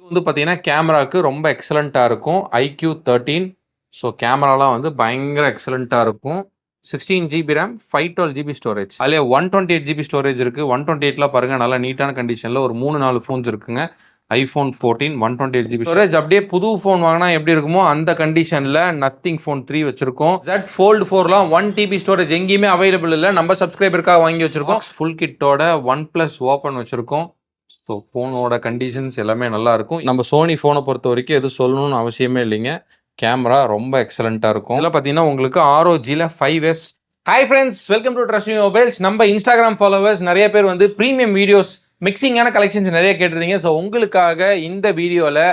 வந்து பார்த்தீங்கன்னா, கேமராக்கு ரொம்ப எக்ஸலென்ட்டா இருக்கும். IQOO 13. ஸோ கேமராலாம் வந்து பயங்கர எக்ஸலென்ட்டா இருக்கும். 16 ஜிபி ரேம், 512 ஜிபி ஸ்டோரேஜ். அதிலே 128 ஜிபி ஸ்டோரேஜ் இருக்கு. 128லாம் பாருங்க நல்லா நீட்டான கண்டிஷன்ல ஒரு 3, 4 ஃபோன்ஸ் இருக்குங்க. iPhone 14 128 GB storage. அப்படியே புது ஃபோன் வாங்கினா எப்படி இருக்குமோ அந்த கண்டிஷன்ல நத்திங் ஃபோன் 3 வச்சிருக்கோம். Z Fold 4லாம் 1 TB ஸ்டோரேஜ் எங்கேயுமே அவைலபிள் இல்ல. நம்ம சப்ஸ்கிரைபருக்காக வாங்கி வச்சிருக்கோம். ஃபுல் கிட்டோட OnePlus ஓப்பன் வச்சிருக்கோம். ஸோ ஃபோனோட கண்டிஷன்ஸ் எல்லாமே நல்லாயிருக்கும். நம்ம சோனி ஃபோனை பொறுத்த வரைக்கும் எதுவும் சொல்லணும்னு அவசியமே இல்லைங்க. கேமரா ரொம்ப எக்ஸலண்ட்டாக இருக்கும். இதில் பார்த்தீங்கன்னா உங்களுக்கு ROGல 5S. Hi friends, welcome to trust me mobiles. நம்ம இன்ஸ்டாகிராம் ஃபாலோவர்ஸ் நிறைய பேர் வந்து ப்ரீமியம் வீடியோஸ், மிக்சிங்கான கலெக்ஷன்ஸ் நிறைய கேட்டிருந்தீங்க. ஸோ உங்களுக்காக இந்த வீடியோவில்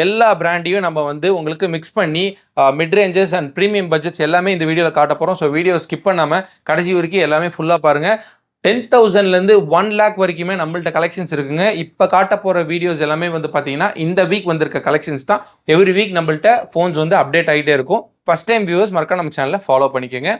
எல்லா பிராண்டையும் நம்ம வந்து உங்களுக்கு மிக்ஸ் பண்ணி mid ranges and premium budgets எல்லாமே இந்த வீடியோவில் காட்ட போகிறோம். ஸோ வீடியோ ஸ்கிப் பண்ணாமல் கடைசி வரைக்கும் எல்லாமே ஃபுல்லாக பாருங்கள். 10,000லேருந்து 1 lakh வரைக்குமே நம்மள்ட்ட கலெக்ஷன்ஸ் இருக்குங்க. இப்போ காட்ட போகிற வீடியோஸ் எல்லாமே வந்து பார்த்தீங்கன்னா இந்த வீக் வந்திருக்க கலெக்ஷன்ஸ் தான். எவ்ரி வீக் நம்மள்ட்ட ஃபோன்ஸ் வந்து அப்டேட் ஆகிட்டே இருக்கும். ஃபர்ஸ்ட் டைம் வியூவர்ஸ் மறக்காம நம்ம சேனலை ஃபாலோ பண்ணிக்கோங்க.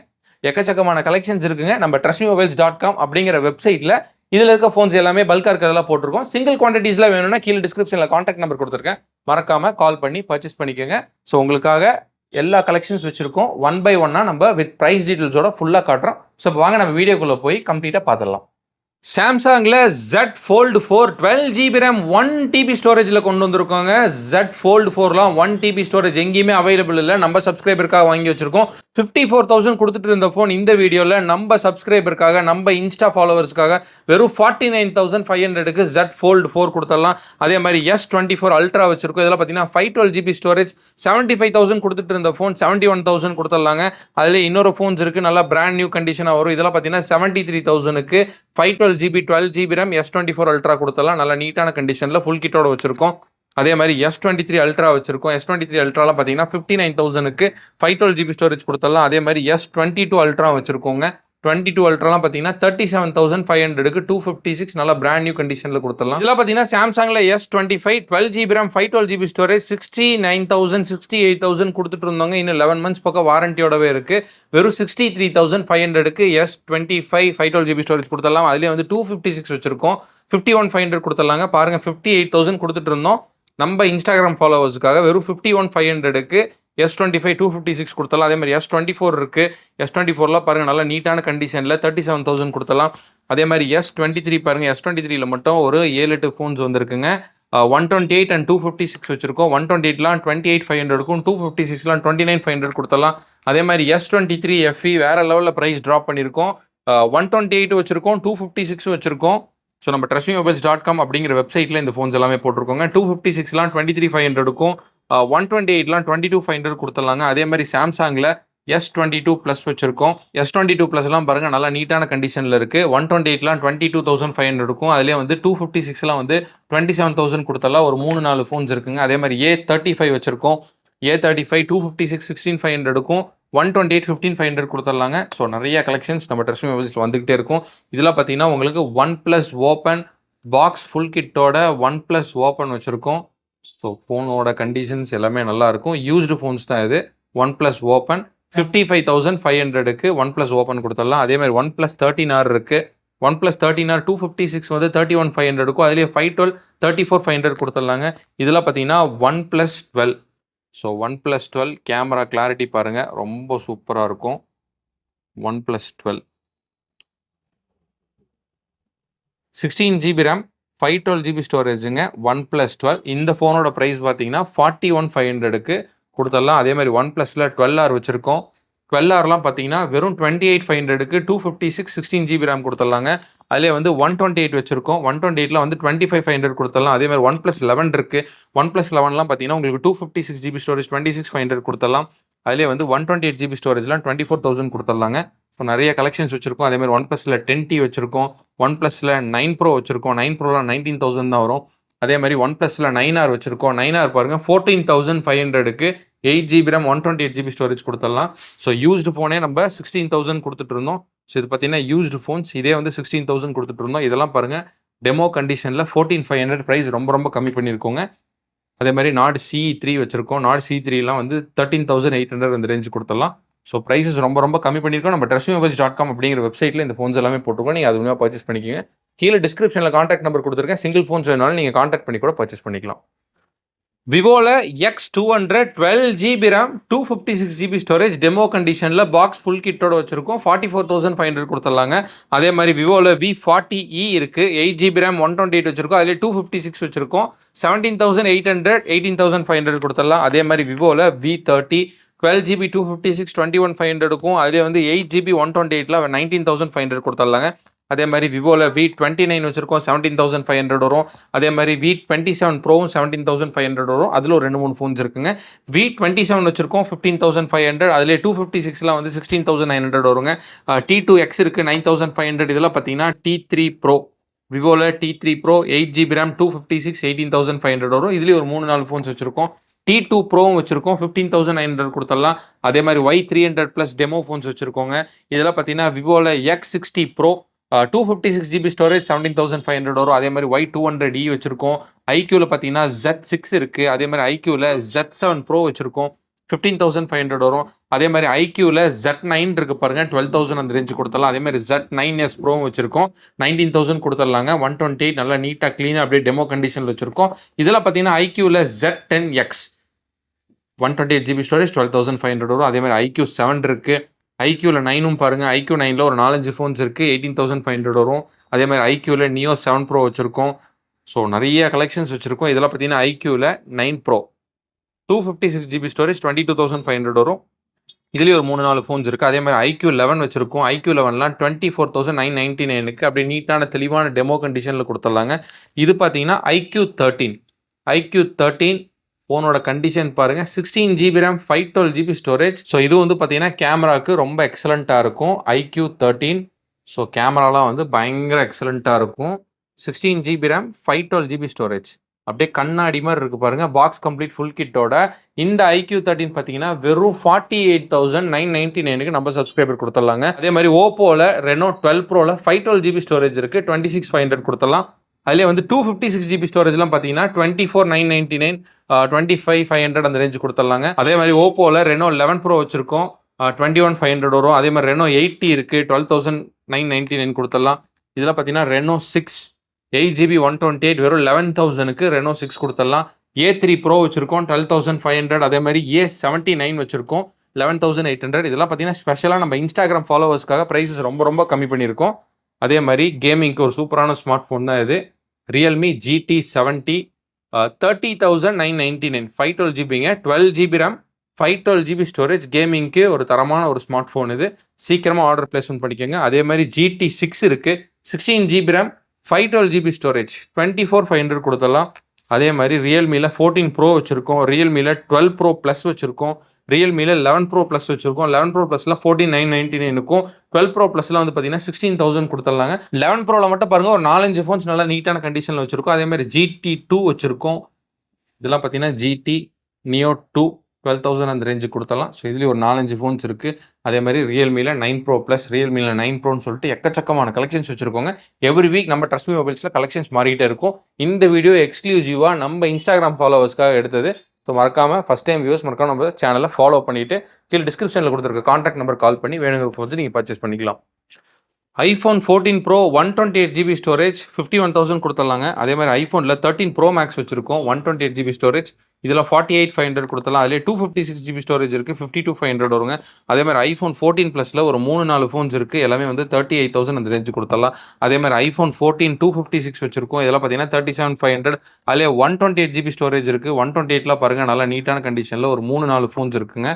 எக்கச்சக்கமான கலெக்ஷன்ஸ் இருக்குங்க. நம்ம trustmemobile.com அப்படிங்கிற வெப்சைட்டில் இதில் இருக்க ஃபோன்ஸ் எல்லாமே பல்காக இருக்கிறதெல்லாம் போட்டிருக்கோம். சிங்கிள் குவான்டிட்டிஸில் வேணும்னா கீழே டிஸ்கிரிப்ஷனில் கான்டாக்ட் நம்பர் கொடுத்துருக்கேன். மறக்காமல் கால் பண்ணி பர்ச்சேஸ் பண்ணிக்கோங்க. ஸோ உங்களுக்காக எல்லா கலெக்ஷன்ஸ் வச்சிருக்கோம். ஒன் பை ஒன்னாக நம்ம வித் ப்ரைஸ் டீட்டெயில்ஸோட ஃபுல்லாக காட்டுறோம். ஸோ வாங்க நம்ம வீடியோக்குள்ளே போய் கம்ப்ளீட்டாக பார்த்துடலாம். சாம்சங்கில் Z Fold 4 12 GB RAM 1 TB ஸ்டோரேஜில் கொண்டு வந்திருக்கோங்க. Z Fold 4லாம் 1 TB ஸ்டோரேஜ் எங்கேயுமே அவைலபிள் இல்லை. நம்ம சப்ஸ்கிரைபருக்காக வாங்கி வச்சிருக்கோம். 54,000 கொடுத்துட்டு இருந்த ஃபோன் இந்த வீடியோவில் நம்ம சப்ஸ்கிரைபருக்காக, நம்ம இன்ஸ்டா ஃபாலோவர்ஸ்க்காக வெறும் 49,500க்கு Z Fold 4 கொடுத்துடலாம். அதே மாதிரி S24 Ultra வச்சிருக்கோம். இதெல்லாம் பார்த்தீங்கன்னா 512 ஜிபி ஸ்டோரேஜ். 75,000 கொடுத்துட்டு இருந்த ஃபோன் 71,000 கொடுத்துடலாங்க. அதில் இன்னொரு ஃபோன்ஸ் இருக்குது, நல்லா பிராண்ட் நியூ கண்டிஷனாக வரும். இதெல்லாம் பார்த்தீங்கன்னா 73,000க்கு 512 GB 12 GB RAM S24 Ultra கொடுத்தலாம். நல்லா நீட்டான கண்டிஷனில் ஃபுல் கிட்டோட வச்சிருக்கோம். அதே மாதிரி S23 Ultra வச்சிருக்கோம். S23 Ultraலாம் பார்த்தீங்கன்னா 59,000க்கு 512 ஜிபி ஸ்டோரேஜ் கொடுத்தலாம். அதே மாதிரி S22 Ultra வச்சிருக்கோங்க. 22 Ultraலாம் பார்த்தீங்கன்னா 37,500க்கு 256 நல்லா பிராண்ட் நியூ கண்டிஷனில் கொடுத்துடலாம். இதெல்லாம் பார்த்தீங்கன்னா சாம்சங்கில் S25 12 GB RAM 512 GB storage 69,000 68,000 கொடுத்துட்டு இருந்தாங்க. இன்னும் 11 months பக்கம் வாரண்டியோடவே இருக்கு. வெறும் 63,500க்கு S25 512 ஜிபி ஸ்டோரேஜ் கொடுத்துடலாம். அதுலேயே வந்து 256 வச்சிருக்கோம். 51,500 கொடுத்துடலாங்க. பாருங்க 58,000 கொடுத்துட்டு இருந்தோம். நம்ம இன்ஸ்டாகிராம் ஃபாலோவர்ஸுக்காக வெறும் 51,500க்கு S25 256 கொடுத்தலாம். அதே மாதிரி S24 இருக்கு. S24லாம் பாருங்க நல்லா நீட்டான கண்டிஷனில் 37,000 கொடுத்தலாம். அதே மாதிரி S23 பாருங்க, S23ல மட்டும் ஒரு 7-8 ஃபோன்ஸ் வந்திருக்குங்க. 128 அண்ட் 256 வச்சிருக்கோம். 128லாம் 28,500 இருக்கும். 256லாம் 29,500 கொடுத்தலாம். அதே மாதிரி S23 FE வேற லெவலில் ப்ரைஸ் ட்ராப் பண்ணியிருக்கோம். 128 வச்சிருக்கோம், 256 வச்சிருக்கோம். ஸோ நம்ம trustmemobile.com அப்படிங்கிற வெப்சைட்டில் இந்த ஃபோன்ஸ் எல்லாமே போட்டிருக்கோங்க. 256லாம் 23,500 இருக்கும். 128லாம் 22,500 கொடுத்துடலாங்க. அதே மாதிரி சாம்சங்கில் S22 Plus வச்சிருக்கோம். S22 Plusலாம் பாருங்க நல்லா நீட்டான கண்டிஷனில் இருக்கு. 128லாம் 22,500 இருக்கும். அதுலேயே வந்து 256லாம் வந்து 27,000 கொடுத்தலாம். ஒரு 3-4 ஃபோன்ஸ் இருக்குங்க. அதே மாதிரி A35 வச்சிருக்கோம். A35 256 16,500 இருக்கும். 128 15,500 கொடுத்துடலாங்க. ஸோ நிறைய கலெக்ஷன்ஸ் நம்ம ட்ரஸ்ட் மீ மொபைல்ஸில் வந்துகிட்டே இருக்கும். இதெல்லாம் பார்த்தீங்கன்னா உங்களுக்கு OnePlus ஓப்பன் பாக்ஸ் ஃபுல் கிட்டோட OnePlus ஓப்பன் வச்சுருக்கோம். ஸோ ஃபோனோட கண்டிஷன்ஸ் எல்லாமே நல்லாயிருக்கும். யூஸ்டு ஃபோன்ஸ் தான் இது. OnePlus ஓப்பன் 55,500க்கு OnePlus ஓப்பன் கொடுத்துடலாம். அதே மாதிரி OnePlus 13R இருக்குது. OnePlus 13R 256 வந்து 31,500 இருக்கும். அதுலேயே 512 34,500 கொடுத்துடலாங்க. இதெல்லாம் பார்த்தீங்கன்னா OnePlus 12. So OnePlus 12 camera clarity பாருங்கள், ரொம்ப சூப்பராக இருக்கும். OnePlus 12 16 ஜிபி ரேம் 512 ஜிபி ஸ்டோரேஜுங்க. OnePlus 12 இந்த ஃபோனோட ப்ரைஸ் பார்த்தீங்கன்னா 41,500க்கு கொடுத்துடலாம். அதே மாதிரி OnePlusல 12R வச்சுருக்கோம். 12Rலாம் பார்த்தீங்கன்னா வெறும் 28,500க்கு 256 16 ஜிபி ரேம் கொடுத்துடலாங்க. அதிலே வந்து 128 வச்சிருக்கோம். 128ல வந்து 25,500 கொடுத்துடலாம். அதே மாதிரி OnePlus 11 இருக்கு. OnePlus 11லாம் பார்த்தீங்கன்னா உங்களுக்கு 256 ஜிபி ஸ்டோரேஜ் 26,500 கொடுத்துடலாம். அதிலே வந்து 128 ஜிபி ஸ்டோரேஜ்லாம் 24,000 கொடுத்துடலாங்க. இப்போ நிறைய கலெக்ஷன்ஸ் வச்சிருக்கோம். அதே மாதிரி OnePlusல 10T வச்சிருக்கோம். OnePlusல 9 Pro வச்சிருக்கோம். 9 Proலாம் 19,000 தான் வரும். அதே மாதிரி OnePlusல 9R வச்சிருக்கோம். 9R பாருங்க 14,500க்கு 8 ஜிபி ரேம் 128 ஜிபி ஸ்டோரேஜ் கொடுத்துடலாம். ஸோ யூஸ்டு ஃபோனே நம்ம 16,000 கொடுத்துட்டு இருந்தோம். ஸோ இது பார்த்தீங்கன்னா யூஸ்டு ஃபோன்ஸ், இதே வந்து 16,000 கொடுத்துட்டு இருந்தோம். இதெல்லாம் பாருங்க டெமோ கண்டிஷனில் 14,500 ப்ரைஸ் ரொம்ப கம்மி பண்ணியிருக்கோங்க. அதே மாதிரி நாட் C3 வச்சிருக்கோம். நாட் C3லாம் வந்து 13,800 அந்த ரேஞ்சு கொடுத்துடலாம். ஸோ ப்ரைஸஸ் ரொம்ப கம்மி பண்ணியிருக்கோம். நம்ம trustmemobile.com அப்படிங்கிற வெப்சைட்டில் இந்த ஃபோன்ஸ் எல்லாமே போட்டுருக்கோம். நீங்கள் அது மூலமாக பர்ச்சேஸ் பண்ணிக்கோங்க. கீழே டிஸ்கிரிப்ஷனில் கான்டாக்ட் நம்பர் கொடுத்துருக்கேன். சிங்கிள் ஃபோன்ஸ் வேணாலும் நீங்கள் கான்டாக்ட் பண்ணி கூட பர்ச்சேஸ் பண்ணிக்கலாம். விவோல X200 12GB RAM 256GB storage demo கண்டிஷனில் பாக்ஸ் ஃபுல் கிட்டோட வச்சிருக்கோம். 44,500 கொடுத்துடலாங்க. அதே மாதிரி விவோல V40e இருக்கு, 8GB RAM 128 வச்சிருக்கோம். அதிலே 256 வச்சிருக்கோம். 17,800 18,500 கொடுத்துடலாம். அதே மாதிரி விவோல V30 12GB 256 21,500 இருக்கும். அதிலே வந்து 8GB 128ல 19,500 கொடுத்துடலாங்க. அதே மாதிரி விவோல V29 வச்சிருக்கோம், 17,500 வரும். அதே மாதிரி V27 ப்ரோவும் 17,500 வரும். அதில் ஒரு 2-3 ஃபோன்ஸ் இருக்குங்க. V27 வச்சிருக்கோம் 15,500, அதிலே 256லாம் வந்து 16,900 வருங்க. T2X இருக்குது 9,500. இதெல்லாம் பார்த்தீங்கன்னா T3 bro, விவோல T3 bro 8GB RAM 256 18,500 வரும். இதுலேயே ஒரு 3-4 ஃபோன்ஸ் வச்சிருக்கோம். T2 ப்ரோவும் வச்சிருக்கோம், 15,900 கொடுத்துடலாம். அதே மாதிரி Y300 ப்ளஸ் டெமோ ஃபோன்ஸ் வச்சிருக்கோங்க. இதெல்லாம் பார்த்தீங்கன்னா விவோல X60 ப்ரோ 256GB ஸ்டோரேஜ் 17,500 வரும். அதே மாதிரி Y200e வச்சிருக்கோம். IQOOல பார்த்தீங்கன்னா Z6 இருக்குது. அதே மாதிரி IQOOல Z7 ப்ரோ வச்சிருக்கோம், 15,500 வரும். அதே மாதிரி IQOOல Z9 இருக்கு பாருங்க, 12,000 அந்த ரேஞ்சு கொடுத்துடலாம். அதே மாதிரி Z9s ப்ரோவும் வச்சிருக்கோம், 19,000 கொடுத்துடலாங்க. 128 நல்லா நீட்டாக க்ளீனாக அப்படியே டெமோ கண்டிஷனில் வச்சிருக்கோம். இதெல்லாம் பார்த்தீங்கன்னா IQOOல Z10X 128GB ஸ்டோரேஜ் 12,500 வரும். அதே மாதிரி IQOO 7 இருக்குது. IQOOல 9ம் பாருங்கள், IQOO 9ல ஒரு 4-5 ஃபோன்ஸ் இருக்குது, 18,500 வரும். அதே மாதிரி IQOOல Neo 7 ப்ரோ வச்சுருக்கோம். ஸோ நிறைய கலெக்ஷன்ஸ் வச்சுருக்கோம். இதெல்லாம் பார்த்தீங்கன்னா IQOOல 9 ப்ரோ 256GB ஸ்டோரேஜ் 22,500 வரும். இதுலேயே ஒரு 3-4 ஃபோன்ஸ் இருக்குது. அதே மாதிரி IQOO 11 வச்சுருக்கோம். IQOO 11லாம் 24,999க்கு அப்படியே நீட்டான தெளிவான டெமோ கண்டிஷனில் கொடுத்துடலாங்க. இது பார்த்தீங்கன்னா IQOO 13 ஃபோனோட கண்டிஷன் பாருங்கள், 16GB RAM 512GB storage. So இது வந்து பார்த்தீங்கன்னா கேமராவுக்கு ரொம்ப எக்ஸலண்ட்டாக இருக்கும். IQOO 13 ஸோ கேமராலாம் வந்து பயங்கர எக்ஸலண்ட்டாக இருக்கும். 16GB RAM 512GB ஸ்டோரேஜ் அப்படியே கண்ணாடி மாதிரி இருக்குது பாருங்கள். பாக்ஸ் கம்ப்ளீட் ஃபுல் கிட்டோட இந்த IQOO 13 பார்த்தீங்கன்னா வெறும் 48,999க்கு நம்ம சப்ஸ்கிரைபர் கொடுத்துடலாங்க. அதே மாதிரி ஓப்போவில் Reno 12 ப்ரோவில் 512GB ஸ்டோரேஜ் இருக்குது, 26,500 கொடுத்துடலாம். அதிலே வந்து 256GB ஸ்டோரேஜ்லாம் பார்த்தீங்கன்னா 24,999 25,500 அந்த ரேஞ்சு கொடுத்துடலாங்க. அதே மாதிரி ஓப்போவில் Reno 11 ப்ரோ வச்சிருக்கோம், 21,500 வரும். அதே மாதிரி Reno 80 இருக்குது, 12,999 கொடுத்துடலாம். இதெல்லாம் பார்த்தீங்கன்னா Reno 6 8GB 128 வெறும் 11,000க்கு Reno 6 கொடுத்துடலாம். A3 ப்ரோ வச்சிருக்கோம், 12,500. அதே மாதிரி A79 வச்சிருக்கோம், 11,800. இதெல்லாம் பார்த்தீங்கன்னா ஸ்பெஷலாக நம்ம இன்ஸ்டாகிராம் ஃபாலோவர்ஸ்க்காக ப்ரைஸஸ் ரொம்ப கம்மி பண்ணியிருக்கோம். அதே மாதிரி கேமிங்க்கு ஒரு சூப்பரான ஸ்மார்ட் ஃபோன் தான் இது. Realme GT 70 30,999 512GBங்க, 12GB RAM 512GB ஸ்டோரேஜ். கேமிங்க்கு ஒரு தரமான ஒரு ஸ்மார்ட் ஃபோன் இது. சீக்கிரமாக ஆர்டர் பிளேஸ்மெண்ட் பண்ணிக்கோங்க. அதே மாதிரி GT 6 இருக்குது, 16GB RAM 512GB ஸ்டோரேஜ் 24,500 கொடுத்துடலாம். அதே மாதிரி ரியல்மியில் 14 ப்ரோ வச்சுருக்கோம், ரியல்மியில் 12 ப்ரோ ப்ளஸ் வச்சுருக்கோம், ரியல்மியில் 11 ப்ரோ ப்ளஸ் வச்சுருக்கோம். 11 ப்ரோ ப்ளஸில் 14,999 இருக்கும். 12 ப்ரோ ப்ளஸில் வந்து பார்த்தீங்கன்னா 16,000 கொடுத்துடலாங்க. 11 ப்ரோவில் மட்டும் பாருங்கள் ஒரு 4-5 ஃபோன்ஸ் நல்லா நீட்டான கண்டிஷனில் வச்சுருக்கோம். அதே மாதிரி GT 2 வச்சுருக்கோம். இதெல்லாம் பார்த்தீங்கன்னா GT Neo 2 12,000 அந்த ரேஞ்சுக்கு கொடுத்தலாம். ஸோ இதுலேயும் ஒரு 4-5 ஃபோன்ஸ் இருக்குது. அதே மாதிரி ரியல்மியில் 9 ப்ரோ ப்ளஸ், ரியல்மியில் 9 ப்ரோன்னு சொல்லிட்டு எக்கச்சக்கமான கலெக்ஷன்ஸ் வச்சுருக்கோங்க. எவ்ரி வீக் நம்ம ட்ரஸ்ட்மி மொபைல்ஸில் கலெக்ஷன்ஸ் மாறிக்கிட்டே இருக்கும். இந்த வீடியோ எக்ஸ்க்ளூசிவாக நம்ம இன்ஸ்டாகிராம் ஃபாலோவர்ஸ்க்காக எடுத்தது. ஸோ மறக்காமல் ஃபஸ்ட் டைம் வியூஸ் மறக்காம நம்ம சேனலை ஃபாலோ பண்ணிவிட்டு கீழே டிஸ்கிரிப்ஷனில் கொடுத்துருக்க கான்டாக்ட் நம்பர் கால் பண்ணி வேணுங்கிற ஃபோன்ஸ் நீங்கள் பர்ச்சேஸ் பண்ணிக்கலாம். iPhone 14 Pro 128GB storage 51,000 கொடுத்துடலாங்க. அதே மாதிரி ஐஃபோனில் 13 Pro Max வச்சுருக்கோம், 128GB ஸ்டோரேஜ். இதில் 48,500 கொடுத்துடலாம். அதிலே 256GB ஸ்டோரேஜ் இருக்குது, 52,500 வருங்க. அதே மாதிரி iPhone 14 ப்ளஸில் ஒரு 3-4 ஃபோன்ஸ் இருக்குது, எல்லாமே வந்து 38,000 அந்த ரேஞ்சு கொடுத்துடலாம். அதே மாதிரி iPhone 14 256 வச்சுருக்கோம், இதெல்லாம் பார்த்தீங்கன்னா 37,500. அதிலே 128GB ஸ்டோரேஜ் இருக்குது. 128லாம் பாருங்கள் நல்லா நீட்டான கண்டிஷனில் ஒரு 3-4 ஃபோன்ஸ் இருக்குங்க.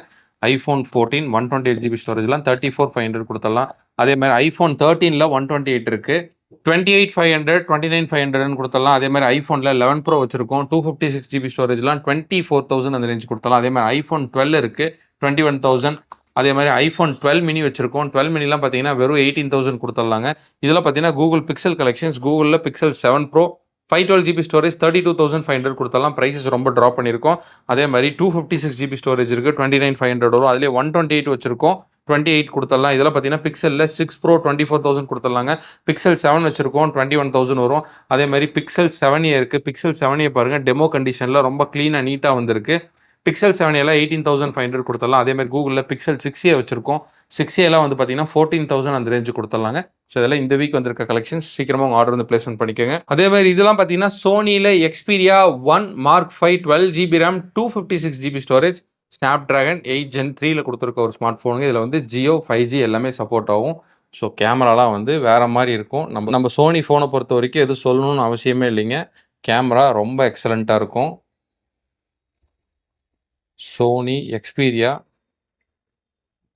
iPhone 14 128GB ஸ்டோரேஜ்லாம் 34,500 கொடுத்துடலாம். அதே மாதிரி iPhone 13ல 128 இருக்குது, 28,500 29,500 கொடுத்துடலாம். அதே மாதிரி ஐஃபோனில் 11 ப்ரோ வச்சுருக்கோம், 256GB ஸ்டோரேஜ்லாம் 24,000 அந்த ரேஞ்சு கொடுத்துடலாம். அதே மாதிரி iPhone 12 இருக்குது, 21,000. அதே மாதிரி iPhone 12 mini வச்சுருக்கோம், 12 miniலாம் பார்த்தீங்கன்னா வெறும் 18,000 கொடுத்துடலாங்க. இதெல்லாம் பார்த்தீங்கன்னா கூகுள் பிக்சல் கலெக்ஷன்ஸ். கூகுளில் Pixel 7 Pro 512GB ஸ்டோரேஜ் 32,500 கொடுத்தலாம். ப்ரைஸஸ் ரொம்ப ட்ராப் பண்ணியிருக்கோம். அதே மாதிரி 256GB ஸ்டோரேஜ் இருக்குது, 29,500 வரும். அதிலே 128 வச்சுருக்கோம், 28 கொடுத்துடலாம். இதெல்லாம் பார்த்தீங்கன்னா பிக்சலில் 6 Pro 24,000 கொடுத்துடலாங்க. Pixel 7 வச்சுருக்கோம், 21,000 வரும். அதே மாதிரி Pixel 7a இருக்குது. Pixel 7a பாருங்கள் டெமோ கண்டிஷனில் ரொம்ப க்ளீனாக நீட்டாக வந்திருக்கு. Pixel 7aல 18,500 கொடுத்துடலாம். அதே மாதிரி கூகுளில் Pixel 6a வச்சுருக்கோம், 6Aலாம் வந்து பார்த்தீங்கன்னா 14,000 அந்த ரேஞ்சு கொடுத்துடலாங்க. ஸோ இதெல்லாம் இந்த வீக் வந்திருக்க கலெக்ஷன்ஸ். சீக்கிரமாக உங்கள் ஆர்டர் வந்து பிளேஸ்மெண்ட் பண்ணிக்கோங்க. அதே மாதிரி இதெல்லாம் பார்த்தீங்கன்னா சோனியில் Xperia 1 Mark 5 12GB RAM 256GB storage snap dragon 8 Gen 3ல கொடுத்துருக்க ஒரு ஸ்மார்ட் ஃபோனுங்க. இதில் வந்து ஜியோ 5G எல்லாமே சப்போர்ட் ஆகும். ஸோ கேமராலாம் வந்து வேறு மாதிரி இருக்கும். நம்ம சோனி ஃபோனை பொறுத்த வரைக்கும் எதுவும் சொல்லணும்னு அவசியமே இல்லைங்க. கேமரா ரொம்ப எக்ஸலண்ட்டாக இருக்கும். சோனி Xperia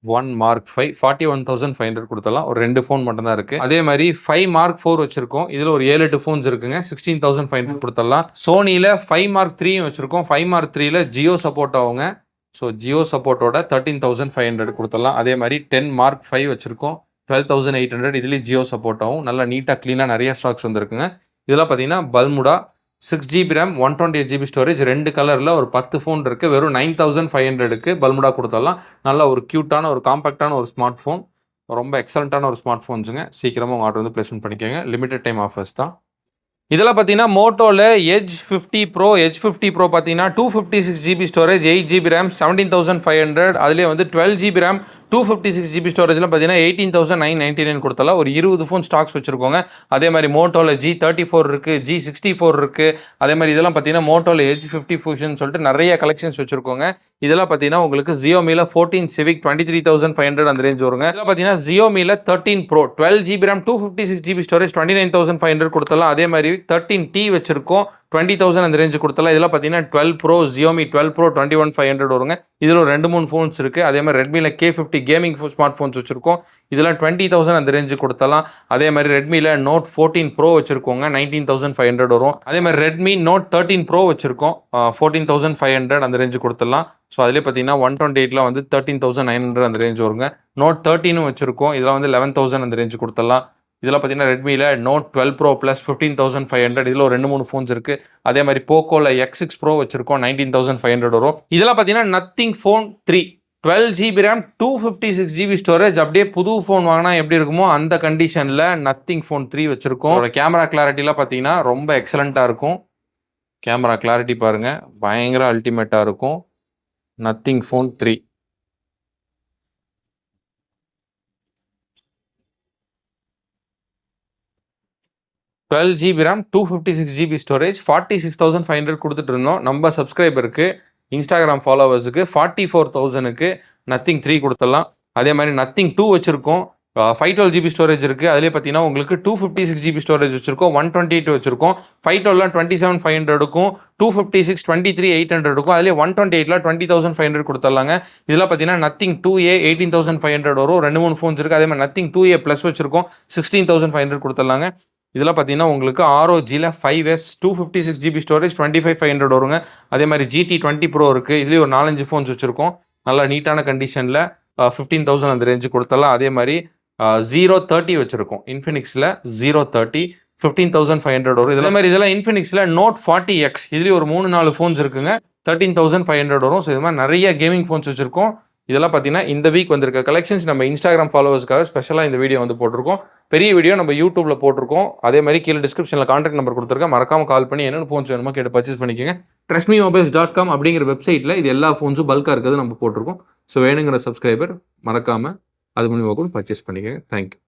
1 Mark 5 41,500 கொடுத்தலாம். ஒரு 2 ஃபோன் மட்டும் தான் இருக்குது. அதே மாதிரி 5 Mark 4 வச்சுருக்கோம். இதில் ஒரு 7-8 ஃபோன்ஸ் இருக்குங்க. 16,500 கொடுத்துடலாம். சோனியில் 5 Mark 3 வச்சுருக்கோம். 5 Mark 3ல ஜியோ சப்போர்ட் ஆகுங்க. ஸோ ஜியோ சப்போர்ட்டோட 13,500 கொடுத்துடலாம். அதே மாதிரி 10 Mark 5 வச்சுருக்கோம். 12,800 இதுலேயும் ஜியோ சப்போர்ட் ஆகும். நல்லா நீட்டாக க்ளீனாக நிறைய ஸ்டாக்ஸ் வந்துருக்குங்க. இதெல்லாம் பார்த்தீங்கன்னா பல்முடா 6GB RAM 128GB ஸ்டோரேஜ் 2 கலரில் ஒரு 10 ஃபோன் இருக்குது. வெறும் 9,500க்கு பல்முடா கொடுத்துடலாம். நல்ல ஒரு க்யூட்டான ஒரு காம்பேக்டான ஒரு ஸ்மார்ட் ஃபோன். ரொம்ப எக்ஸலண்ட்டான ஒரு ஸ்மார்ட் ஃபோன்ஸுங்க. சீக்கிரமாக உங்கள் ஆர்டர் வந்து பிளேஸ்மெண்ட் பண்ணிக்கோங்க. லிமிடெட் டைம் ஆஃபர்ஸ் தான். இதெல்லாம் பார்த்தீங்கன்னா மோட்டோவில் Edge 50 Pro Edge 50 Pro பார்த்தீங்கன்னா 256GB ஸ்டோரேஜ் 8GB RAM 17,500. அதுலேயே வந்து 12GB RAM 256GB ஸ்டோரேஜ்லாம் பார்த்தீங்கன்னா 18,999 கொடுத்தலாம். ஒரு 20 ஃபோன் ஸ்டாக்ஸ் வச்சுருக்கோங்க. அதே மாதிரி மோட்டோவில் G34 இருக்குது, G64 இருக்குது. அதே மாதிரி இதெல்லாம் பார்த்தீங்கன்னா மோட்டோவில் Edge 50 Fusion சொல்லிட்டு நிறைய கலெக்ஷன்ஸ் வச்சுருக்கோங்க. இதெல்லாம் பார்த்தீங்கன்னா உங்களுக்கு Xiaomiயில் 14 Civic 23,500 அந்த ரேஞ்ச் வருங்க. இதெல்லாம் பார்த்தீங்கன்னா Xiaomiயில் 13 Pro 12GB RAM 256GB storage 29,500 கொடுத்தலாம். அதே மாதிரி 13T வச்சிருக்கோம். 20,000 அந்த ரேஞ்சு கொடுத்தலாம். இதெல்லாம் பார்த்தீங்கன்னா 12 Pro Xiaomi 12 Pro 21,500 வருங்க. இதில் ஒரு 2-3 ஃபோன்ஸ் இருக்குது. அதே மாதிரி ரெட்மியில் K50 கேமிங் ஸ்மார்ட் ஃபோன்ஸ் வச்சுருக்கோம். இதெல்லாம் 20,000 அந்த ரேஞ்சு கொடுத்தலாம். அதே மாதிரி ரெட்மியில் Note 14 Pro வச்சுருக்கோங்க. 19,500 வரும். அதே மாதிரி ரெட்மி Note 13 Pro வச்சுருக்கோம். 14,500 அந்த ரேஞ்சு கொடுத்துடலாம். ஸோ அதிலே பார்த்தீங்கன்னா 128ல் வந்து 13,900 அந்த ரேஞ்ச் வருங்க. Note 13 வச்சுருக்கோம். இதெல்லாம் வந்து 11,000 அந்த ரேஞ்சு கொடுத்துடலாம். இதெல்லாம் பார்த்தீங்கன்னா ரெட்மியில் Note 12 Pro ப்ளஸ் 15,500. இதில் ஒரு 2-3 ஃபோன்ஸ் இருக்குது. அதே மாதிரி போக்கோவில் X6 Pro வச்சுருக்கோம். 19,500 வரும். இதெல்லாம் பார்த்தீங்கன்னா nothing phone 3 12GB RAM 256GB storage. அப்படியே புது ஃபோன் வாங்கினா எப்படி இருக்குமோ அந்த கண்டிஷனில் நத்திங் ஃபோன் 3 வச்சுருக்கோம். ஒரு கேமரா கிளாரிட்டிலாம் பார்த்தீங்கன்னா ரொம்ப எக்ஸலண்ட்டாக இருக்கும். கேமரா கிளாரிட்டி பாருங்கள், பயங்கர அல்டிமேட்டாக இருக்கும். Nothing phone 3 12GB RAM 256GB storage 46,500 கொடுத்துட்டு இருந்தோம். நம்ம சப்ஸ்கிரைபருக்கு இன்ஸ்டாகிராம் ஃபாலோவர்ஸுக்கு 44,000க்கு நத்திங் 3 கொடுத்துடலாம். அதே மாதிரி நத்திங் 2 வச்சுருக்கோம். 512GB ஸ்டோரேஜ் இருக்குது. அதிலே பார்த்தீங்கன்னா உங்களுக்கு 256GB ஸ்டோரேஜ் வச்சுருக்கோம். 128 வச்சுருக்கோம். 512லாம் 27,500க்கும் 256 23,800க்கும் அதிலே 128ல் 20,500 கொடுத்துடலாங்க. இதெல்லாம் பார்த்தீங்கன்னா நத்திங் 2A 18,500 வரும். 2-3 ஃபோன்ஸ் இருக்குது. அதே மாதிரி நத்திங் 2A ப்ளஸ் வச்சுருக்கோம். 16,500 கொடுத்துடலாங்க. இதெல்லாம் பார்த்தீங்கன்னா உங்களுக்கு ROGயில் 5S 256GB ஸ்டோரேஜ் 25,500 வருங்க. அதே மாதிரி GT 20 Pro இருக்குது. இதுலேயும் ஒரு 4-5 ஃபோன்ஸ் வச்சுருக்கோம். நல்லா நீட்டான கண்டிஷனில் 15,000 அந்த ரேஞ்சு கொடுத்தலாம். அதே மாதிரி 030 வச்சுருக்கோம். இன்ஃபினிக்ஸில் 030 15,500 வரும். இதெல்லாம் இன்ஃபினிக்ஸில் Note 40X இதுலேயும் ஒரு 3-4 ஃபோன்ஸ் இருக்குங்க. 13,500 வரும். ஸோ இது மாதிரி நிறைய கேமிங் ஃபோன்ஸ் வச்சுருக்கோம். இதெல்லாம் பார்த்தீங்கன்னா இந்த வீக் வந்திருக்க கலெக்ஷன்ஸ். நம்ம இன்ஸ்டாகிராம் ஃபாலோவர்ஸ்க்காக ஸ்பெஷலாக இந்த வீடியோ வந்து போட்டிருக்கோம். பெரிய வீடியோ நம்ம யூடியூப்ல போட்டிருக்கோம். அதே மாதிரி கீழே டிஸ்கிரிப்ஷனில் கான்டாக்ட் நம்பர் கொடுத்துருக்கேன். மறக்காம கால் பண்ணி என்னென்ன ஃபோன்ஸ் வேணுமோ கேட்டு பர்ச்சேஸ் பண்ணிக்கோங்க. trustmemobiles.com அப்படிங்கிற வெப்சைட்டில் இது எல்லா ஃபோன்ஸும் பல்காக இருக்கிறது நம்ம போட்டிருக்கோம். ஸோ வேணுங்கிற சப்ஸ்கிரைபர் மறக்காமல் அது மூலியமாக கூட பர்ச்சேஸ் பண்ணிக்கோங்க. தேங்க்யூ.